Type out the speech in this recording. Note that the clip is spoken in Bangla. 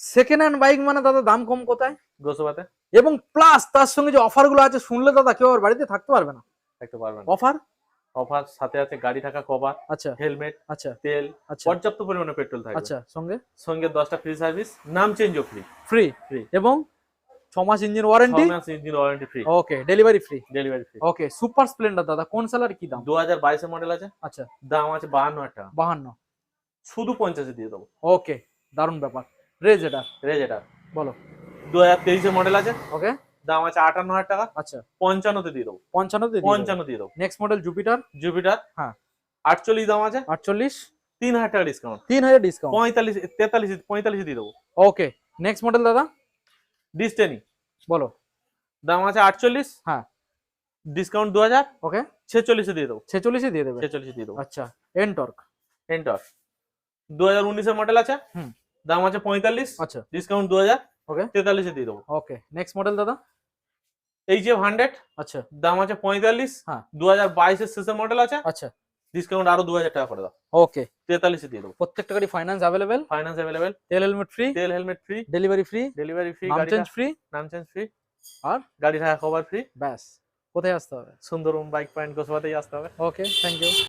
সেকেন্ড হ্যান্ড বাইক মানে দাদা দাম কম কোথায়? গোসবাতে এবং প্লাস তার সঙ্গে যে অফার গুলো আছে শুনলে দাদা কেউ আর বাড়িতে থাকতে পারবে না। দেখতে পারবেন। অফার অফার সাথে আছে গাড়ি থাকা কভার, আচ্ছা হেলমেট, আচ্ছা তেল, আচ্ছা পর্যাপ্ত পরিমাণে পেট্রোল থাকবে। আচ্ছা সঙ্গে সঙ্গে 10টা ফ্রি সার্ভিস, নাম চেঞ্জও ফ্রি। Free free. এবং 6 মাস ইঞ্জিন 6 ওয়ারেন্টি। মাস engine warranty free. Okay delivery free. Delivery free. Okay Super Splendor দাদা কোন সালের কি দাম? 2022 এর মডেল আছে, আচ্ছা দাম আছে 52,000 টাকা। 52। শুধু 50 এ দিয়ে দেবো। ওকে দারুণ ব্যাপার। রেজ এটা রেজেটার বলো। 2023 এর মডেল আছে, ওকে দাম আছে 58,000 টাকা। আচ্ছা 55 তে দিয়ে দেবো। 55 দিয়ে 55 দিয়ে দেবো। Next model Jupiter. জুপিটার হ্যাঁ 48 দাম আছে, 48 3,000 টাকা ডিসকাউন্ট। 3000 ডিসকাউন্ট। 45 দিয়ে দেবো। ওকে নেক্সট মডেল দাদা ডিস্টেনি বলো। দাম আছে 48, হ্যাঁ ডিসকাউন্ট 2000, ওকে 46 এ দিয়ে দেবো। 46 দিয়ে দেবে। 46 এ দিয়ে দেবো। আচ্ছা এনটর্ক। এন্টার 2019 এর মডেল আছে, হুম দাম আছে 45, আচ্ছা ডিসকাউন্ট 2000, ওকে 43 এ দিয়ে দেবো। ওকে নেক্সট মডেল দাদা। এইচএফ 100 আচ্ছা দাম আছে 45, হ্যাঁ 2022 এর শেষের মডেল আছে, আচ্ছা ডিসকাউন্ট আরো 2000 টাকা করে দাও। ওকে 43 এ দিয়ে দেবো। প্রত্যেকটা গাড়ি ফাইন্যান্স অ্যাভেলেবেল। ফাইন্যান্স अवेलेबल, তেল হেলমেট ফ্রি। তেল helmet free, delivery free. Delivery free, নাম গাড়ি চেঞ্জ ফ্রি। নাম চেঞ্জ ফ্রি, আর গাড়ি থাকা কভার ফ্রি। ব্যাস কোথায় আসতে হবে? সুন্দরবন বাইক পয়েন্ট গোসবাতেই আসতে হবে। Okay thank you.